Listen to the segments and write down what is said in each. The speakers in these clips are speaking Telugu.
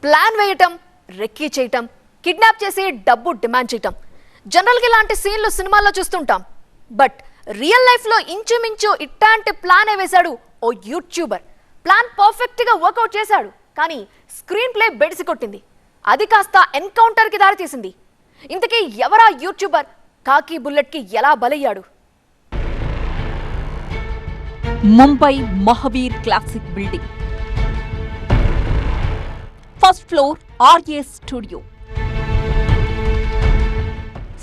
ప్లాన్ వేయటం, రెక్కీ చేయటం, కిడ్నాప్ చేసి డబ్బు డిమాండ్ చేయటం. జనరల్గా ఇలాంటి సీన్లు సినిమాల్లో చూస్తుంటాం. బట్ రియల్ లైఫ్లో ఇంచుమించు ఇట్లాంటి ప్లానే వేశాడు ఓ యూట్యూబర్. ప్లాన్ పర్ఫెక్ట్గా వర్కౌట్ చేశాడు, కానీ స్క్రీన్ ప్లే బెడిసి కొట్టింది. అది కాస్త ఎన్కౌంటర్కి దారితీసింది. ఇంతకీ ఎవరా యూట్యూబర్? కాకి బుల్లెట్కి ఎలా బలయ్యాడు? Mumbai Mahavir classic building, first floor RA studio.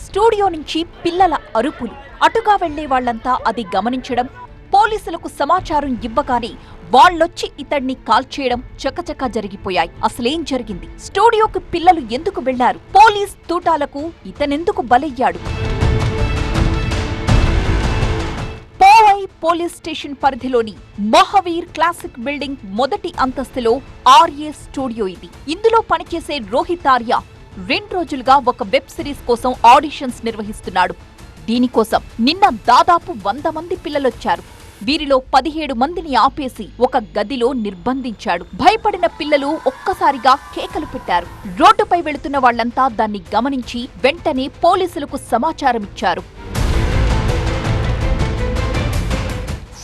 Studio నుంచి పిల్లల అరుపులు. అటుగా వెళ్లే వాళ్లంతా అది గమనించడం, పోలీసులకు సమాచారం ఇవ్వగానే వాళ్లొచ్చి ఇతడిని కాల్చేయడం చకచకా జరిగిపోయాయి. అసలేం జరిగింది? స్టూడియోకి పిల్లలు ఎందుకు వెళ్లారు? పోలీస్ తూటాలకు ఇతనెందుకు బలయ్యాడు? పోవై పోలీస్ స్టేషన్ పరిధిలోని మహావీర్ క్లాసిక్ బిల్డింగ్ మొదటి అంతస్తులో ఆర్ఏ స్టూడియో ఇది. ఇందులో పనిచేసే రోహిత్ ఆర్య 2 రోజులుగా ఒక వెబ్ సిరీస్ కోసం ఆడిషన్స్ నిర్వహిస్తున్నాడు. దీనికోసం నిన్న దాదాపు 100 మంది పిల్లలొచ్చారు. వీరిలో 17 మందిని ఆపేసి ఒక గదిలో నిర్బంధించాడు. భయపడిన పిల్లలు ఒక్కసారిగా కేకలు పెట్టారు. రోడ్డుపై వెళుతున్న వాళ్లంతా దాన్ని గమనించి వెంటనే పోలీసులకు సమాచారమిచ్చారు.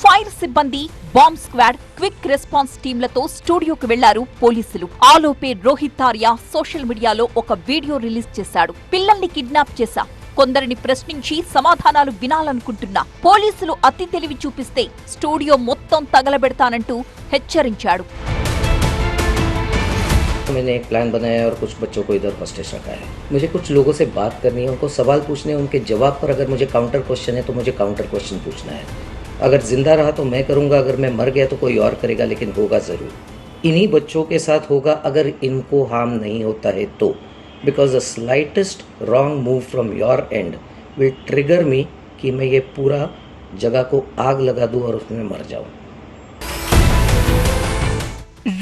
ఫైర్ సిబ్బంది, బాంబ్ స్క్వాడ్, క్విక్ రెస్పాన్స్ టీంలతో స్టూడియోకి వెళ్లారు పోలీసులు. ఆలోపే రోహిత్ ఆర్య సోషల్ మీడియాలో ఒక వీడియో రిలీజ్ చేశాడు. పిల్లల్ని కిడ్నాప్ చేశా, కొందరిని ప్రశ్నించి సమాధానాలు వినాలనుకుంటున్నా, పోలీసులు అతి తెలివి చూపిస్తే స్టూడియో మొత్తం తగలబెడతానంటూ హెచ్చరించాడు. मैंने एक प्लान बनाया और कुछ बच्चों को इधर हॉस्टेज रखा है. मुझे कुछ लोगों से बात करनी है, उनको सवाल पूछने हैं, उनके जवाब पर अगर मुझे काउंटर क्वेश्चन है तो मुझे काउंटर क्वेश्चन पूछना है. अगर जिंदा रहा तो मैं करूँगा, अगर मैं मर गया तो कोई और करेगा, लेकिन होगा ज़रूर. इन्हीं बच्चों के साथ होगा अगर इनको हार्म नहीं होता है तो. Because the slightest wrong move from your end will trigger me कि मैं ये पूरा जगह को आग लगा दूं और उसमें मर जाऊं.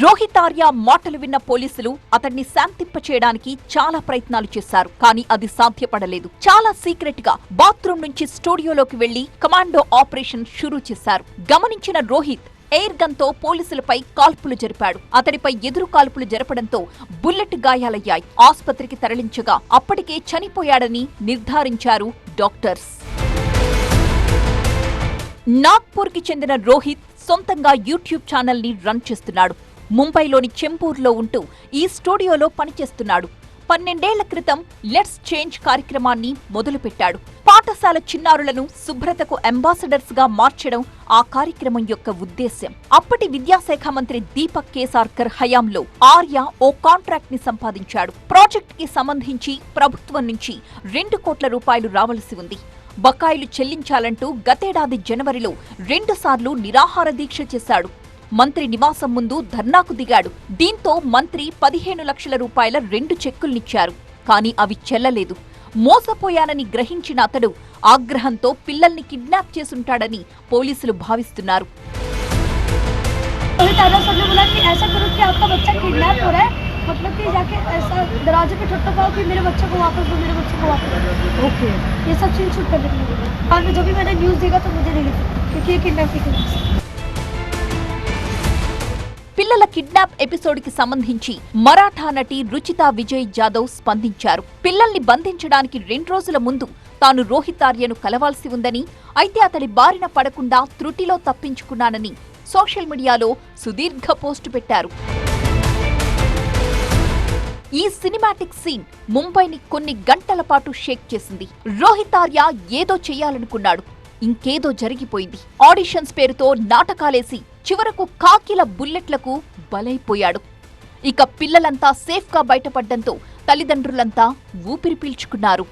రోహిత్ ఆర్య మాటలు విన్న పోలీసులు అతన్ని శాంతింపచేయడానికి చాలా ప్రయత్నాలు చేశారు. కానీ అది సాధ్యపడలేదు. చాలా సీక్రెట్ గా బాత్రూమ్ నుంచి స్టూడియోలోకి వెళ్లి కమాండో ఆపరేషన్ షురూ చేశారు. గమనించిన రోహిత్ ఎయిర్ గన్ తో పోలీసులపై కాల్పులు జరిపాడు. అతడిపై ఎదురు కాల్పులు జరపడంతో బుల్లెట్ గాయాలయ్యాయి. ఆసుపత్రికి తరలించగా అప్పటికే చనిపోయాడని నిర్ధారించారు డాక్టర్స్. నాగ్పూర్ కి చెందిన రోహిత్ సొంతంగా యూట్యూబ్ ఛానల్ ని రన్ చేస్తున్నాడు. ముంబైలోని చెంపూర్లో ఉంటూ ఈ స్టూడియోలో పనిచేస్తున్నాడు. 12 ఏళ్ల క్రితం లెట్స్ చేంజ్ కార్యక్రమాన్ని మొదలుపెట్టాడు. పాఠశాల చిన్నారులను శుభ్రతకు అంబాసిడర్స్ గా మార్చడం ఆ కార్యక్రమం యొక్క ఉద్దేశ్యం. అప్పటి విద్యాశాఖ మంత్రి దీపక్ కేసార్కర్ హయాంలో ఆర్య ఓ కాంట్రాక్ట్ ని సంపాదించాడు. ప్రాజెక్ట్ కి సంబంధించి ప్రభుత్వం నుంచి 2 కోట్ల రూపాయలు రావలసి ఉంది. బకాయిలు చెల్లించాలంటూ గతేడాది జనవరిలో 2 సార్లు నిరాహార దీక్ష చేశాడు. మంత్రి నివాసం ముందు ధర్నాకు దిగాడు. దీంతో మంత్రి 15 లక్షల రూపాయల 2 చెక్కుల్నిచ్చారు. కానీ అవి చెల్లలేదు. మోసపోయానని గ్రహించిన అతడు ఆగ్రహంతో పిల్లల్ని కిడ్నాప్ చేసుంటాడని పోలీసులు భావిస్తున్నారు. मतलब कि जाके ऐसा दरवाजे पे ठोक पाओ कि मेरे बच्चे को वापस दो, मेरे बच्चे को वापस दो. ओके, ये सब चीज शूट कर देंगे. बाद में जब भी मैंने न्यूज़ देखा तो मुझे नहीं लगा क्योंकि ये किडनैप की केस. పిల్లల కిడ్నాప్ ఎపిసోడ్ కి సంబంధించి మరాఠా నటి రుచితా విజయ్ జాదవ్ స్పందించారు. పిల్లల్ని బంధించడానికి 2 రోజుల ముందు తాను రోహిత్ ఆర్యను కలవాల్సి ఉందని, అయితే అతడి బారిన పడకుండా త్రుటిలో తప్పించుకున్నానని సోషల్ మీడియాలో సుదీర్ఘ పోస్టు పెట్టారు. ఈ సినిమాటిక్ సీన్ ముంబైని కొన్ని గంటల పాటు షేక్ చేసింది. రోహిత్ ఆర్య ఏదో చెయ్యాలనుకున్నాడు, ఇంకేదో జరిగిపోయింది. ఆడిషన్స్ పేరుతో నాటకాలేసి చివరకు కాకిల బుల్లెట్లకు బలైపోయాడు. ఇక పిల్లలంతా సేఫ్గా బయటపడ్డంతో తల్లిదండ్రులంతా ఊపిరి పీల్చుకున్నారు.